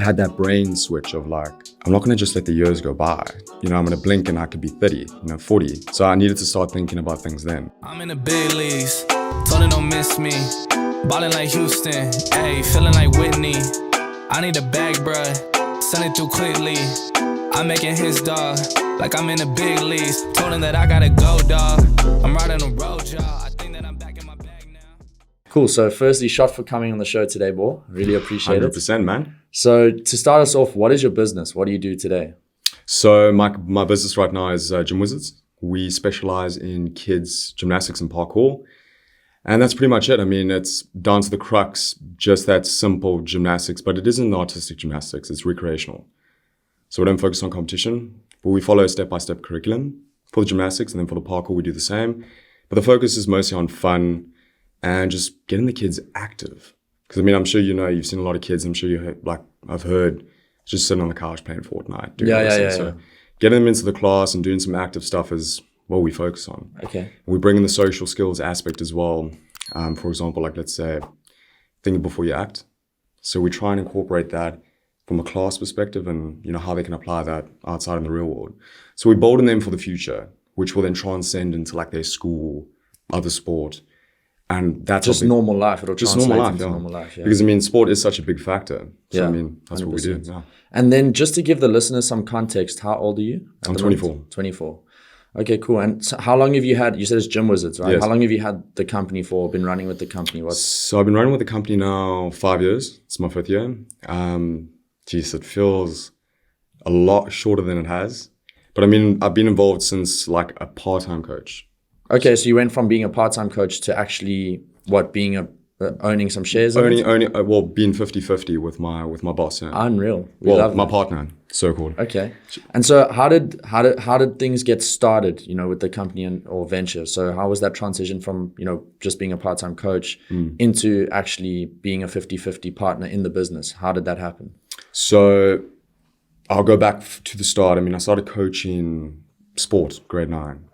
had that brain switch of like, I'm not going to just let the years go by. I'm going to blink and I could be 30, 40. So I needed to start thinking about things then. I'm in the big leagues, told her don't miss me. Ballin' like Houston, ayy, feeling like Whitney. I need a bag, bruh, send it through quickly. I'm making his dog, like I'm in the big leagues. Told him that I gotta go, dog. I'm riding a road, y'all. I think that I'm back in my bag now. Cool. So firstly, shot for coming on the show today, Bo. Really appreciate 100%, it. man. So to start us off, what is your business? What do you do today? So my business right now is Gym Wizards. We specialize in kids gymnastics and parkour. And that's pretty much it. I mean, it's down to the crux, just that simple gymnastics, but it isn't artistic gymnastics, it's recreational. So we don't focus on competition, but we follow a step-by-step curriculum for the gymnastics, and then for the parkour, we do the same. But the focus is mostly on fun and just getting the kids active. Because I mean, I'm sure you've seen a lot of kids, I'm sure you heard, like I've heard, just sitting on the couch playing Fortnite. So getting them into the class and doing some active stuff is what we focus on. Okay. We bring in the social skills aspect as well. For example, like let's say, think before you act. So we try and incorporate that from a class perspective and how they can apply that outside in the real world. So we bolden them for the future, which will then transcend into like their school, other sport. And that's just normal life. It'll just translate normal life, into yeah. normal life. Yeah. Because I mean, sport is such a big factor. So Yeah, I mean, that's 100%. What we do. Yeah. And then just to give the listeners some context, how old are you? I'm 24. 24. Okay, cool. And so how long have you had, you said it's Gym Wizards, right? Yes. How long have you had the company for, been running with the company? So I've been running with the company now 5 years. It's my 5th year. It feels a lot shorter than it has. But I mean, I've been involved since like a part-time coach. Okay, so you went from being a part-time coach to actually, being owning some shares? Being 50-50 with my boss. Yeah. Unreal. My partner, so-called. Okay. And so how did things get started, with the company or venture? So how was that transition from, just being a part-time coach into actually being a 50-50 partner in the business? How did that happen? So I'll go back to the start. I mean, I started coaching sport, grade 9.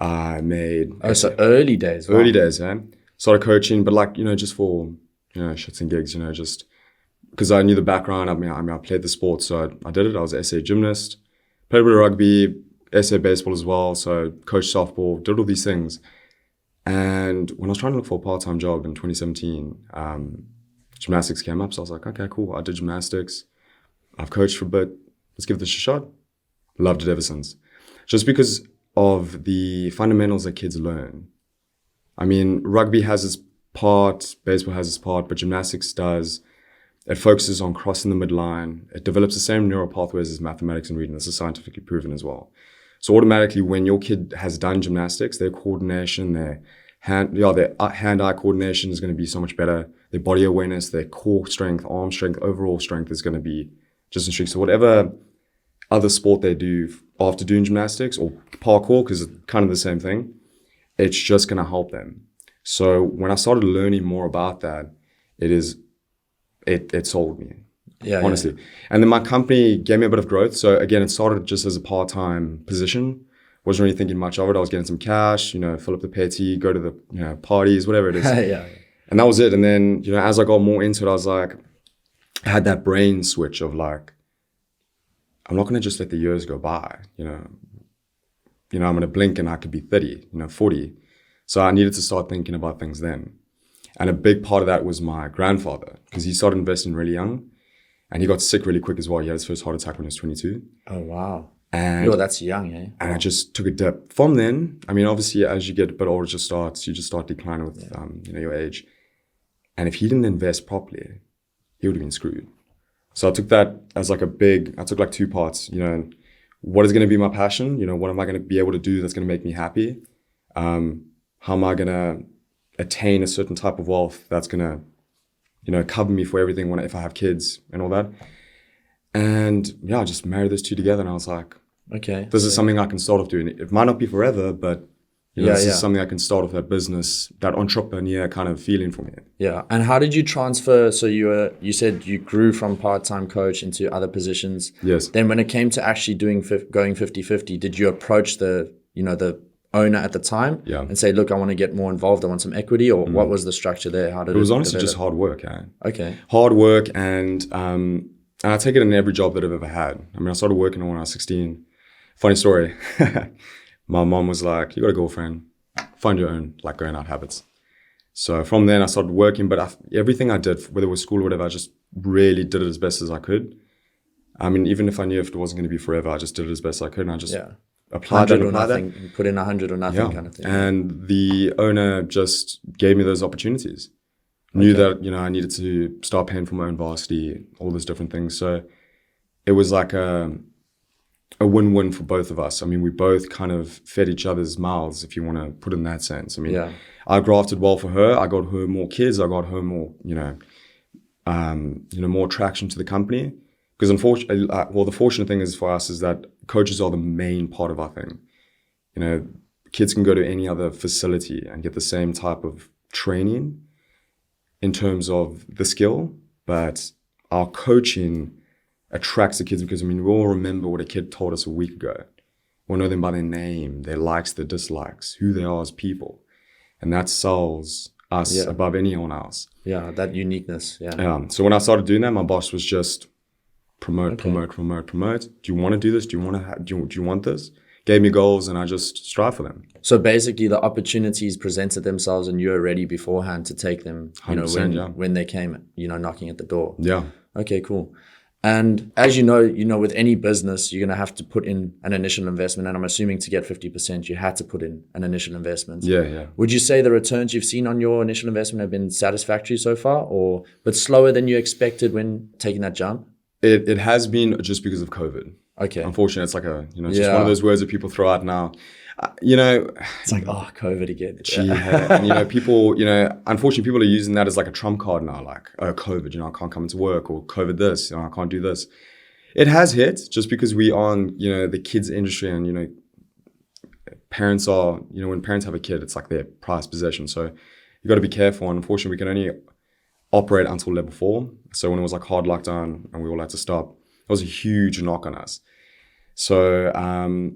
I made... so early days. Wow. Early days, yeah. Started coaching, but like, just for, shits and gigs, just because I knew the background. I mean, I played the sport, so I did it. I was an SA gymnast, played a bit of rugby, SA baseball as well. So coached softball, did all these things. And when I was trying to look for a part-time job in 2017, gymnastics came up. So I was like, okay, cool. I did gymnastics. I've coached for a bit. Let's give this a shot. Loved it ever since. Just because of the fundamentals that kids learn. I mean, rugby has its part, baseball has its part, but gymnastics does. It focuses on crossing the midline. It develops the same neural pathways as mathematics and reading. This is scientifically proven as well. So automatically, when your kid has done gymnastics, their coordination, their hand-eye coordination is going to be so much better. Their body awareness, their core strength, arm strength, overall strength is going to be just in streak. So whatever other sport they do after doing gymnastics or parkour, because it's kind of the same thing, it's just going to help them. So when I started learning more about that, it sold me, honestly. Yeah. And then my company gave me a bit of growth. So again, it started just as a part-time position. Wasn't really thinking much of it. I was getting some cash, fill up the petty, go to the parties, whatever it is. Yeah. And that was it. And then, as I got more into it, I was like, I had that brain switch of like, I'm not going to just let the years go by, I'm going to blink and I could be 30, 40. So I needed to start thinking about things then. And a big part of that was my grandfather, because he started investing really young and he got sick really quick as well. He had his first heart attack when he was 22. Oh, wow. And that's young, eh? And I just took a dip. From then, I mean, obviously, as you get a bit older, you just start declining with, your age. And if he didn't invest properly, he would have been screwed. So I took that as like I took like 2 parts, what is going to be my passion? What am I going to be able to do that's going to make me happy? How am I going to attain a certain type of wealth that's going to, cover me for everything if I have kids and all that? And I just married those two together and I was like, okay, this is something I can start off doing. It might not be forever, but this is something I can start off that business, that entrepreneur kind of feeling for me. Yeah. And how did you transfer? So you said you grew from part-time coach into other positions. Yes. Then when it came to actually going 50-50, did you approach the owner at the time and say, look, I want to get more involved. I want some equity, or what was the structure there? How did it was honestly develop? just hard work. Okay. Hard work and And I take it in every job that I've ever had. I mean, I started working when I was 16. Funny story. My mom was like, you got a girlfriend, find your own like going out habits. So from then I started working, but everything I did, whether it was school or whatever, I just really did it as best as I could. I mean, even if I knew if it wasn't going to be forever, I just did it as best I could. And I just applied 100 or nothing, put in 100 or nothing kind of thing. And the owner just gave me those opportunities. Knew that, I needed to start paying for my own varsity, all those different things. So it was like a win-win for both of us. I mean, we both kind of fed each other's mouths, if you want to put it in that sense. I mean, I grafted well for her. I got her more kids. I got her more, more traction to the company. Because unfortunately, the fortunate thing is for us is that coaches are the main part of our thing. Kids can go to any other facility and get the same type of training in terms of the skill, but our coaching attracts the kids because, we all remember what a kid told us a week ago. We'll know them by their name, their likes, their dislikes, who they are as people. And that sells us above anyone else. Yeah, that uniqueness, So when I started doing that, my boss was just promote. Do you want to do this? Do you want this? Gave me goals and I just strive for them. So basically the opportunities presented themselves and you were ready beforehand to take them, when they came, knocking at the door. Yeah. Okay, cool. And as you know, with any business, you're going to have to put in an initial investment. And I'm assuming to get 50%, you had to put in an initial investment. Yeah. Would you say the returns you've seen on your initial investment have been satisfactory so far, but slower than you expected when taking that jump? It has been just because of COVID. Okay. Unfortunately, it's like just one of those words that people throw out now. It's like, COVID again. And, people, unfortunately, people are using that as like a trump card now, like, COVID, I can't come into work, or COVID this, I can't do this. It has hit just because we are on, the kids industry, and, parents are, when parents have a kid, it's like their prized possession. So you got to be careful. And unfortunately, we can only operate until level 4. So when it was like hard lockdown and we all had to stop, it was a huge knock on us. So,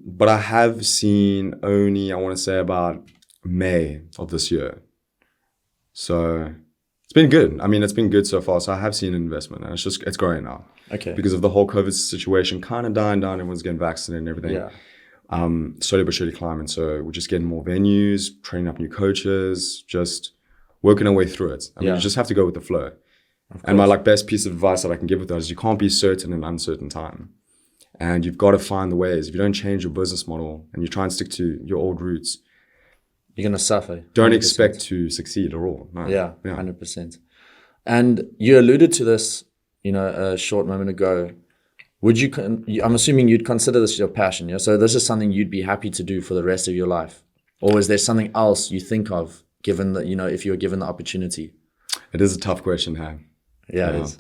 but I have seen only, I want to say about May of this year. So it's been good. I mean, it's been good so far. So I have seen an investment and it's growing now. Okay. Because of the whole COVID situation kind of dying down, everyone's getting vaccinated and everything. Yeah. Slowly but surely climbing. So we're just getting more venues, training up new coaches, just working our way through it. I mean, you just have to go with the flow. And my best piece of advice that I can give with that is you can't be certain in uncertain time. And you've got to find the ways. If you don't change your business model and you try and stick to your old roots, you're going to suffer. Don't expect to succeed at all. No. Yeah, 100%. And you alluded to this, a short moment ago. I'm assuming you'd consider this your passion. Yeah. So this is something you'd be happy to do for the rest of your life. Or is there something else you think of given that, if you were given the opportunity? It is a tough question, hey? Yeah, it is.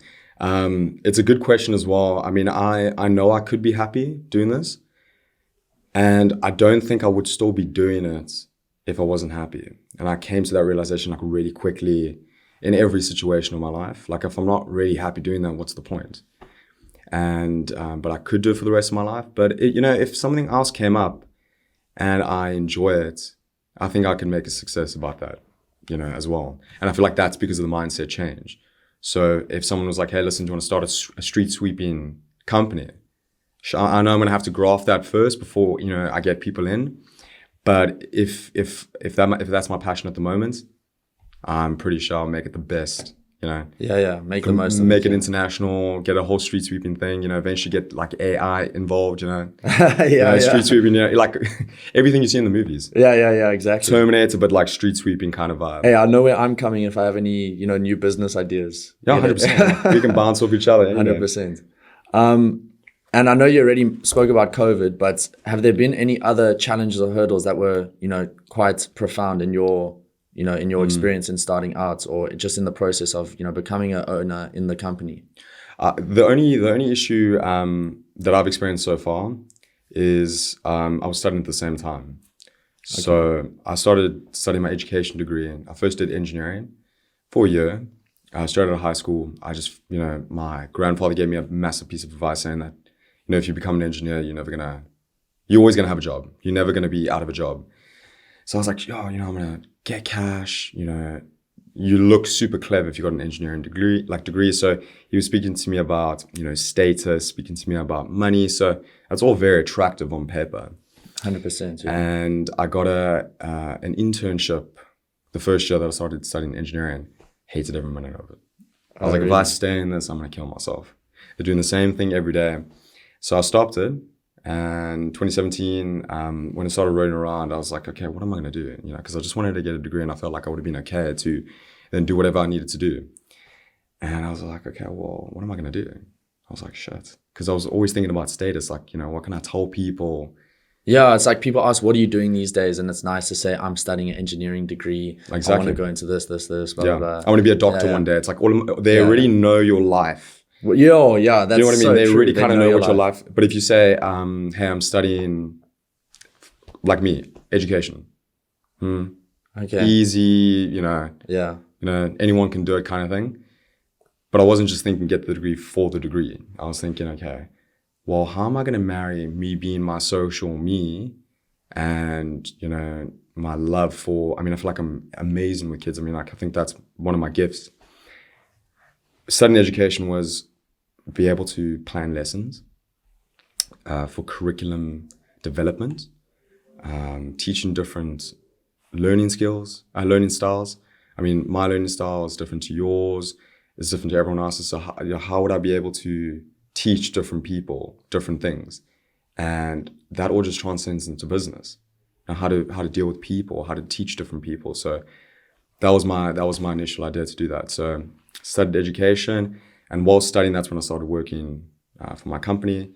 It's a good question as well. I mean, I know I could be happy doing this, and I don't think I would still be doing it if I wasn't happy. And I came to that realization really quickly in every situation of my life. Like, if I'm not really happy doing that, what's the point? And but I could do it for the rest of my life. But if something else came up and I enjoy it, I think I can make a success about that, as well. And I feel like that's because of the mindset change. So if someone was like, hey, listen, do you want to start a street sweeping company? I know I'm going to have to graft that first before, I get people in. But if that's my passion at the moment, I'm pretty sure I'll make it the best, Yeah, make the most of it. Make it international, get a whole street sweeping thing, eventually get like AI involved, street sweeping, like everything you see in the movies. Yeah, exactly. Terminator, but like street sweeping kind of vibe. Hey, I know where I'm coming if I have any, new business ideas. Yeah, 100%. We can bounce off each other. Anyway. 100%. And I know you already spoke about COVID, but have there been any other challenges or hurdles that were, quite profound in your experience in starting out, or just in the process of, becoming an owner in the company? The only issue that I've experienced so far is I was studying at the same time. Okay. So I started studying my education degree, and I first did engineering for a year. Straight out of high school. I just, my grandfather gave me a massive piece of advice saying that, if you become an engineer, you're always gonna have a job. You're never gonna be out of a job. So I was like, I'm gonna get cash, you look super clever if you got an engineering degree. So he was speaking to me about, status, speaking to me about money. So that's all very attractive on paper. 100%. Yeah. And I got an internship the first year that I started studying engineering. Hated every minute of it. I was like, if I stay in this, I'm going to kill myself. They're doing the same thing every day. So I stopped it. And 2017, when it started rolling around, I was like, okay, what am I going to do? Because I just wanted to get a degree and I felt like I would have been okay to then do whatever I needed to do. And I was like, okay, well, what am I going to do? I was like, shit. Because I was always thinking about status, like, what can I tell people? Yeah, it's like people ask, what are you doing these days? And it's nice to say, I'm studying an engineering degree. Exactly. I want to go into this, blah, blah, blah. I want to be a doctor one day. It's like, they already know your life. Well, yeah, that's you know what I mean? So they true. really kind of know what your life. But if you say, hey, I'm studying, like me, education. Okay. Easy, Yeah. Anyone can do it kind of thing. But I wasn't just thinking get the degree for the degree. I was thinking, okay, well, how am I going to marry me being my social me and, my love for, I feel like I'm amazing with kids. I think that's one of my gifts. Studying education was be able to plan lessons for curriculum development, teaching different learning skills, learning styles. My learning style is different to yours, it's different to everyone else's. So how would I be able to teach different people different things? And that all just transcends into business. And how to deal with people, how to teach different people. So that was my initial idea to do that. So studied education, and while studying, that's when I started working for my company.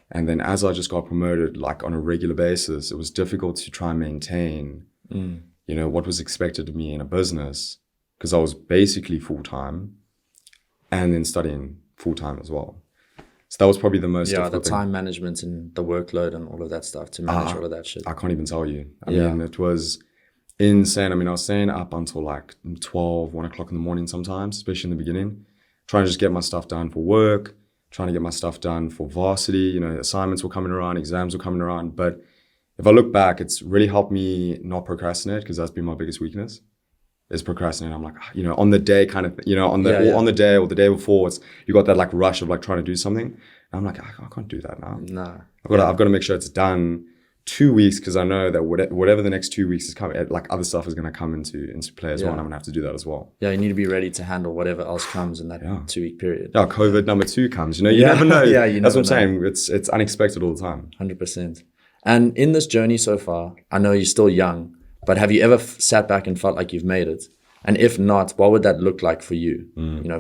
And then as I just got promoted, like on a regular basis, it was difficult to try and maintain, what was expected of me in a business, because I was basically full-time and then studying full-time as well. So that was probably the most difficult the time management and the workload and all of that stuff to manage all of that shit. I can't even tell you. I mean, it was insane. I was staying up until like 12, 1 o'clock in the morning sometimes, especially in the beginning, trying to just get my stuff done for work, trying to get my stuff done for varsity. Assignments were coming around, exams were coming around. But if I look back, it's really helped me not procrastinate, because that's been my biggest weakness, is procrastinating. I'm like, on the day kind of, on the day or the day before, you got that like rush of like trying to do something. And I'm like, I can't do that now. Nah. I've got to make sure it's done 2 weeks, because I know that whatever the next 2 weeks is coming, like other stuff is going to come into play as well, and I'm going to have to do that as well. Yeah, you need to be ready to handle whatever else comes in that 2 week period. Yeah, COVID number 2 comes. You never know. That's what I'm saying. It's unexpected all the time. 100%. And in this journey so far, I know you're still young, but have you ever sat back and felt like you've made it? And if not, what would that look like for you?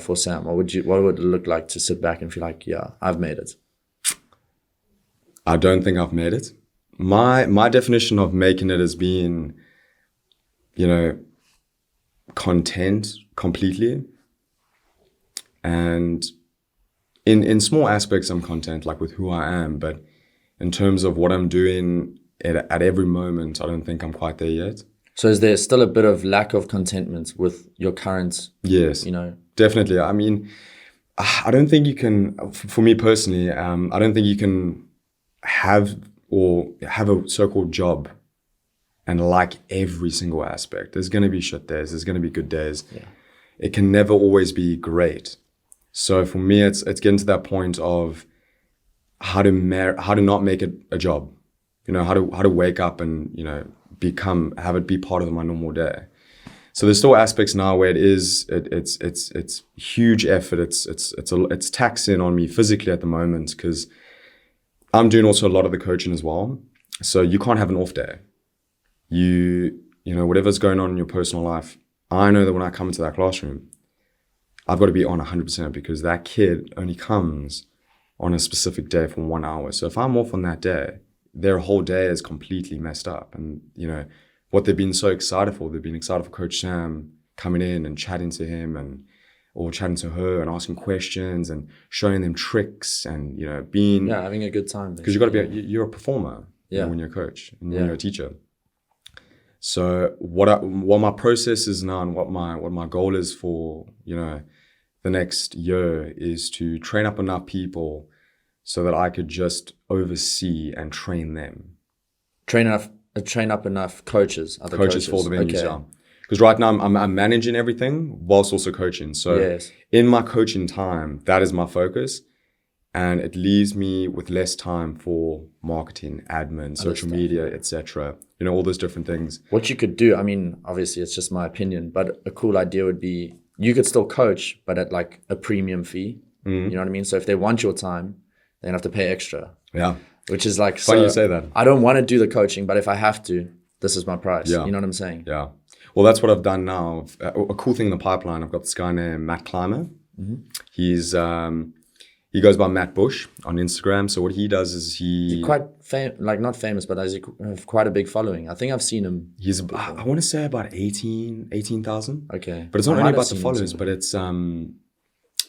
For Sam, what would it look like to sit back and feel like, yeah, I've made it? I don't think I've made it. My definition of making it is being, content completely. And in small aspects, I'm content, like with who I am. But in terms of what I'm doing at every moment, I don't think I'm quite there yet. So is there still a bit of lack of contentment with your current? Yes, definitely. I don't think you can, for me personally, I don't think you can have a so-called job and like every single aspect. There's going to be shit days. There's going to be good days. Yeah. It can never always be great. So for me, it's getting to that point of how to not make it a job. How to wake up and have it be part of my normal day. So there's still aspects now where it's huge effort. It's taxing on me physically at the moment, because I'm doing also a lot of the coaching as well. So you can't have an off day. Whatever's going on in your personal life, I know that when I come into that classroom, I've got to be on 100%, because that kid only comes on a specific day for 1 hour. So if I'm off on that day, their whole day is completely messed up. And, what they've been so excited for, they've been excited for Coach Sam coming in and chatting to him or chatting to her and asking questions and showing them tricks and, being... Yeah, having a good time. Because you've got to be, you're a performer when you're a coach and when you're a teacher. So what my process is now and what my goal is for, the next year is to train up enough people so that I could just oversee and train them. Train up enough coaches, other coaches for the venues, because right now I'm managing everything whilst also coaching. So Yes. in my coaching time, that is my focus. And it leaves me with less time for marketing, admin, social media, etc. You know, all those different things. What you could do, I mean, obviously it's just my opinion, but a cool idea would be you could still coach, but at like a premium fee. You know what I mean? So if they want your time, they have to pay extra. Yeah. Which is like, Funny so you say that. I don't want to do the coaching, but if I have to, this is my price. Yeah. You know what I'm saying? Yeah. Well, that's what I've done now. A cool thing in the pipeline, I've got this guy named Matt Clymer. He's he goes by Matt Bush on Instagram. So what he does is he Quite like not famous, but has quite a big following. I think I've seen him. he's I want to say about 18,000. Okay. But it's not I only might have about the seen him followers, too. but it's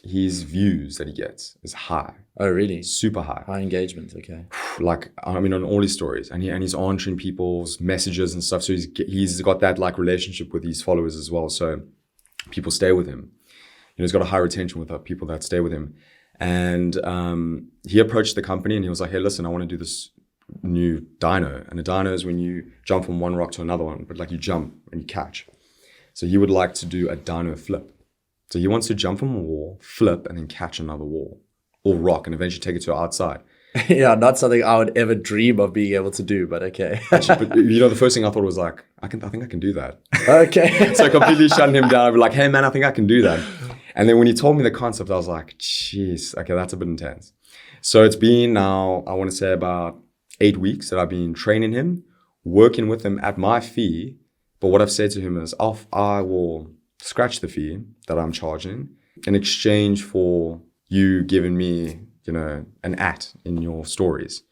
his views that he gets is high, Oh, really? super high. High engagement. Okay. Like I mean on all his stories, and he's answering people's messages and stuff. So he's got that like relationship with his followers as well. So people stay with him. You know, he's got a high retention with the people that stay with him. And he approached the company and he was like, "Hey, listen, I want to do this new dyno." And a dyno is when you jump from one rock to another one, but like you jump and you catch. So he would like to do a dyno flip. So he wants to jump from a wall, flip, and then catch another wall or rock, and eventually take it to outside. Yeah, not something I would ever dream of being able to do, but okay. But you know, the first thing I thought was like, I think I can do that. Okay. So I completely shut him down. I'd be like, "Hey man, I think I can do that." And then when he told me the concept, I was like, "Jeez, okay, that's a bit intense." So it's been now, I want to say about 8 weeks that I've been training him, working with him at my fee. But what I've said to him is, I will scratch the fee that I'm charging in exchange for you giving me, you know, an in your stories.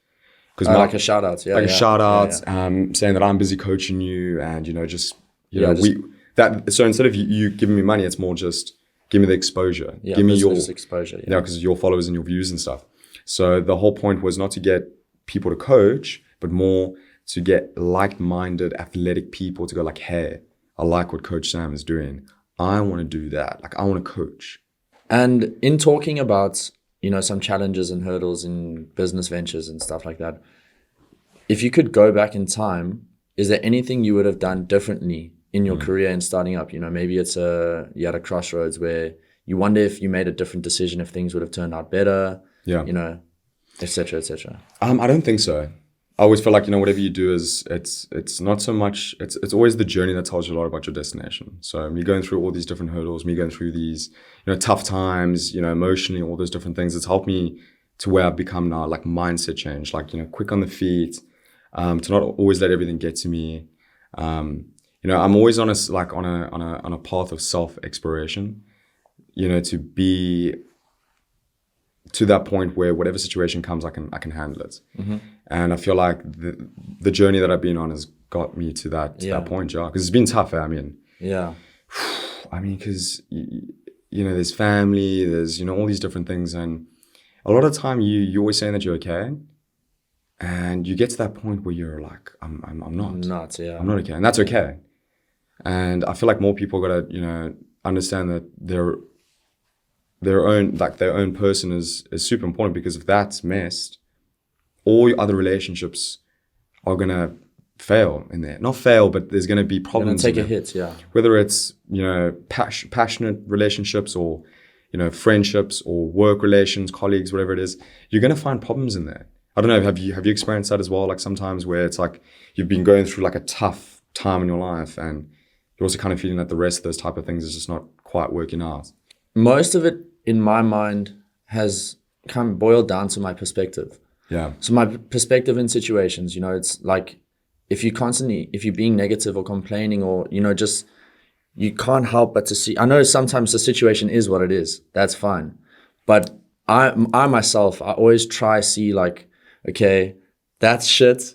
Because Like a shout out. Yeah. like a shout out, Yeah. saying that I'm busy coaching you, and you know, just you Yeah, know, just- so instead of you giving me money, it's more just give me the exposure, Yeah, give me your business exposure. you know, because your followers and your views and stuff. So the whole point was not to get people to coach, but more to get like-minded athletic people to go like, "Hey, I like what Coach Sam is doing. I want to do that. Like, I want to coach." And in talking about, you know, some challenges and hurdles in business ventures and stuff like that, if you could go back in time, is there anything you would have done differently in your career and starting up? You know, maybe it's you had a crossroads where you wonder if you made a different decision, if things would have turned out better, Yeah. you know, et cetera, et cetera. I don't think so. I always feel like, you know, whatever you do is it's not so much, it's always the journey that tells you a lot about your destination. So me going through all these different hurdles, me going through these, you know, tough times, you know, emotionally, all those different things, it's helped me to where I've become now, like mindset change, like, you know, quick on the feet, to not always let everything get to me. You know, I'm always on a path of self-exploration, you know, to be to that point where whatever situation comes, I can handle it. Mm-hmm. And I feel like the journey that I've been on has got me to that point, yeah. Because it's been tough. I mean, because you know, there's family, there's, you know, all these different things, and a lot of the time you're always saying that you're okay, and you get to that point where you're like, I'm not okay, and that's okay. And I feel like more people gotta, you know, understand that their own person is super important, because if that's messed, all your other relationships are gonna fail in there. Not fail, but there's gonna be problems. Take a hit, yeah. Whether it's, you know, passionate relationships, or, you know, friendships, or work relations, colleagues, whatever it is, you're gonna find problems in there. I don't know. Have you experienced that as well? Like sometimes where it's like you've been going through like a tough time in your life, and you're also kind of feeling that the rest of those type of things is just not quite working out. Most of it, in my mind, has kind of boiled down to my perspective. Yeah. So my perspective in situations, you know, it's like if you're being negative or complaining, or, you know, just, you can't help but to see. I know sometimes the situation is what it is. That's fine. But I myself, I always try see like, okay, that's shit.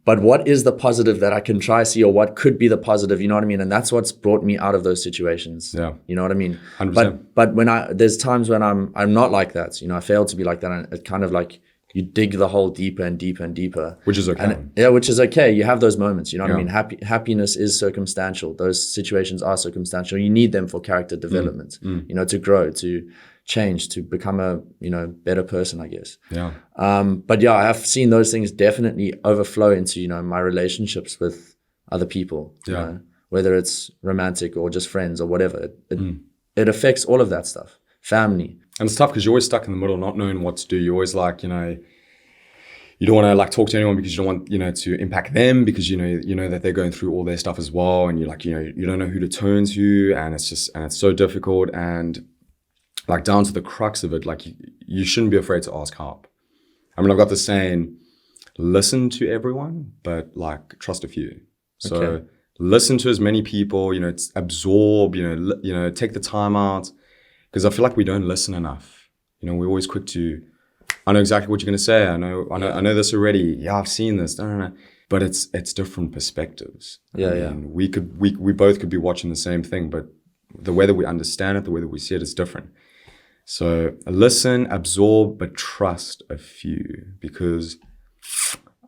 But what is the positive that I can try see, or what could be the positive? You know what I mean? And that's what's brought me out of those situations. Yeah. You know what I mean? 100%. But when there's times when I'm not like that. You know, I fail to be like that, and it kind of like you dig the hole deeper and deeper and deeper. Which is okay. Which is okay. You have those moments. You know what I mean? Happiness is circumstantial. Those situations are circumstantial. You need them for character development. You know, to grow, to change, to become a, you know, better person, I guess. Yeah. But yeah, I have seen those things definitely overflow into, you know, my relationships with other people. You know? whether it's romantic or just friends or whatever. It affects all of that stuff. Family. And it's tough because you're always stuck in the middle, not knowing what to do. You're always like, you don't want to like talk to anyone because you don't want, to impact them, because you know that they're going through all their stuff as well. And you're like, you don't know who to turn to, and it's so difficult. And like down to the crux of it, like you shouldn't be afraid to ask help. I mean, I've got this saying, listen to everyone, but like trust a few. So Okay. listen to as many people, absorb, take the time out. Because I feel like we don't listen enough. We're always quick to, I know exactly what you're going to say. I know this already. Yeah, I've seen this. No. But it's different perspectives. Yeah. We both could be watching the same thing, but the way that we understand it, the way that we see it is different. So listen, absorb, but trust a few, because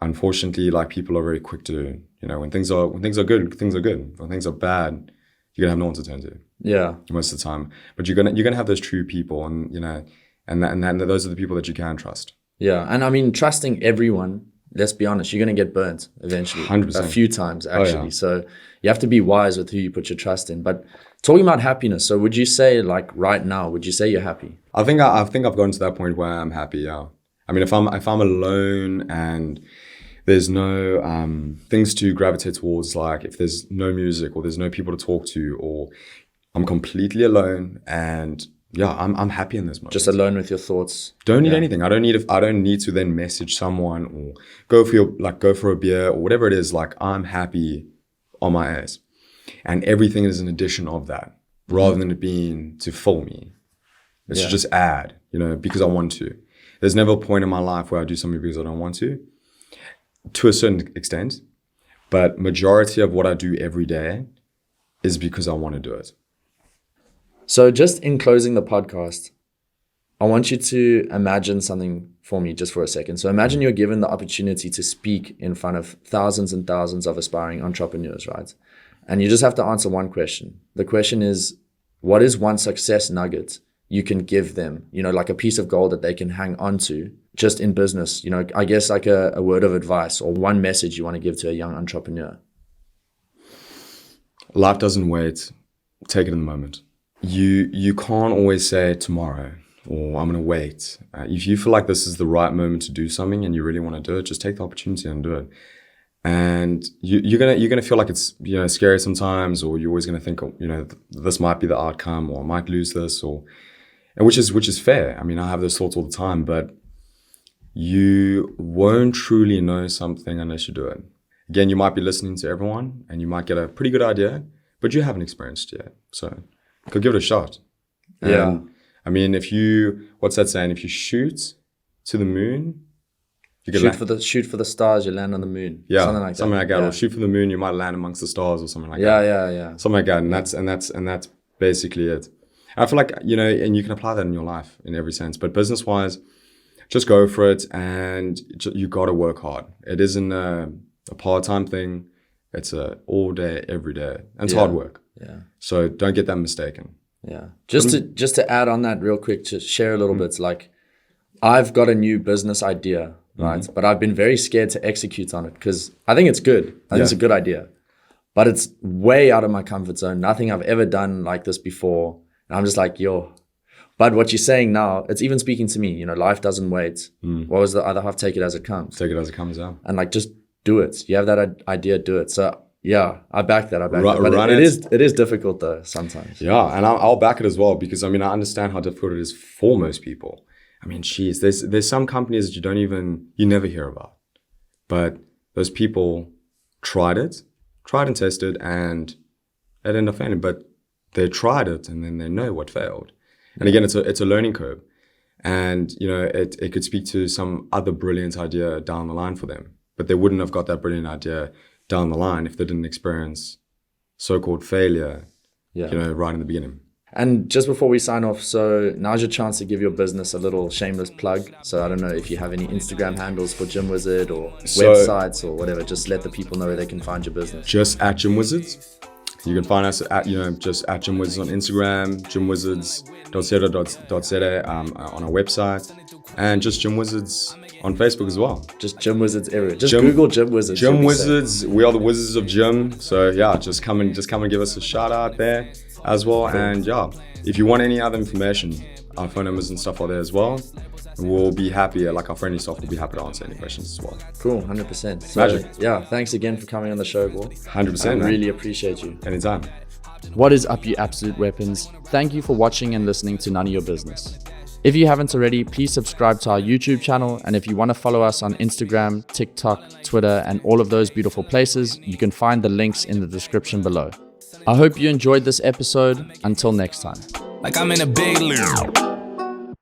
unfortunately, like, people are very quick to, when things are good, things are good. When things are bad, you're gonna have no one to turn to. Yeah. Most of the time, but you're gonna have those true people, and and those are the people that you can trust. Yeah. And I mean, trusting everyone, let's be honest, you're going to get burnt eventually. 100%. A few times, actually. Oh, yeah. So you have to be wise with who you put your trust in. But talking about happiness, so would you say, like, right now, would you say you're happy? I think I've gotten to that point where I'm happy. Yeah. I mean, if I'm alone and there's no things to gravitate towards, like if there's no music or there's no people to talk to, or I'm completely alone, and yeah, I'm happy in this moment. Just alone with your thoughts. Don't need anything. I don't need to then message someone or go for a beer or whatever it is. Like, I'm happy on my ass, and everything is an addition of that, rather than it being to fill me. It's to just add, because I want to. There's never a point in my life where I do something because I don't want to a certain extent, but majority of what I do every day is because I want to do it. So just in closing the podcast, I want you to imagine something for me just for a second. So imagine you're given the opportunity to speak in front of thousands and thousands of aspiring entrepreneurs, right? And you just have to answer one question. The question is, what is one success nugget you can give them, like a piece of gold that they can hang on to just in business? I guess like a word of advice or one message you want to give to a young entrepreneur. Life doesn't wait. Take it in the moment. You can't always say tomorrow or I'm going to wait. If you feel like this is the right moment to do something and you really want to do it, just take the opportunity and do it. And you're gonna feel like it's scary sometimes, or you're always gonna think this might be the outcome, or I might lose this, which is fair. I mean, I have those thoughts all the time, but you won't truly know something unless you do it. Again, you might be listening to everyone and you might get a pretty good idea, but you haven't experienced it yet. So go give it a shot. Yeah. And, I mean, what's that saying? If you shoot to the moon, you can shoot for the stars, you land on the moon. Yeah, something like that. Yeah. Or shoot for the moon, you might land amongst the stars, or something like that. Yeah. Something like that, and that's basically it. I feel like and you can apply that in your life in every sense. But business-wise, just go for it, and you got to work hard. It isn't a part-time thing. It's a all day, every day, and it's hard work. Yeah. So don't get that mistaken. Yeah. Just to add on that real quick, to share a little bit, like, I've got a new business idea, right? But I've been very scared to execute on it because I think it's good. I think it's a good idea, but it's way out of my comfort zone. Nothing I've ever done like this before. And I'm just like, but what you're saying now, it's even speaking to me, life doesn't wait. What was the other half? Take it as it comes. Take it as it comes, yeah. And like, just do it. You have that idea, do it. So yeah, I back that. But it is difficult though sometimes. Yeah, and I'll back it as well, because I know how difficult it is for most people. I mean, geez, there's some companies that you never hear about, but those people tried and tested, and it ended up failing. But they tried it, and then they know what failed. And again, it's a learning curve, and it could speak to some other brilliant idea down the line for them, but they wouldn't have got that brilliant idea down the line if they didn't experience so-called failure, right in the beginning. And just before we sign off, so now's your chance to give your business a little shameless plug. So I don't know if you have any Instagram handles for Gym Wizard or websites or whatever. Just let the people know where they can find your business. Just at Gym Wizards. You can find us at, just at Gym Wizards on Instagram, gymwizards.co.za on our website, and just Gym Wizards on Facebook as well. Just Gym Wizards everywhere. Just Google Gym Wizards. Gym Wizards. We are the Wizards of Gym. So yeah, just come and give us a shout out there as well. Cool. And yeah, if you want any other information, our phone numbers and stuff are there as well. We'll be happy, like our friendly staff will be happy to answer any questions as well. Cool, 100%. So, Magic. Yeah, thanks again for coming on the show, Gor. 100%. I really appreciate you. Anytime. What is up, you absolute weapons? Thank you for watching and listening to None of Your Business. If you haven't already, please subscribe to our YouTube channel. And if you want to follow us on Instagram, TikTok, Twitter, and all of those beautiful places, you can find the links in the description below. I hope you enjoyed this episode. Until next time. Like I'm in a big league.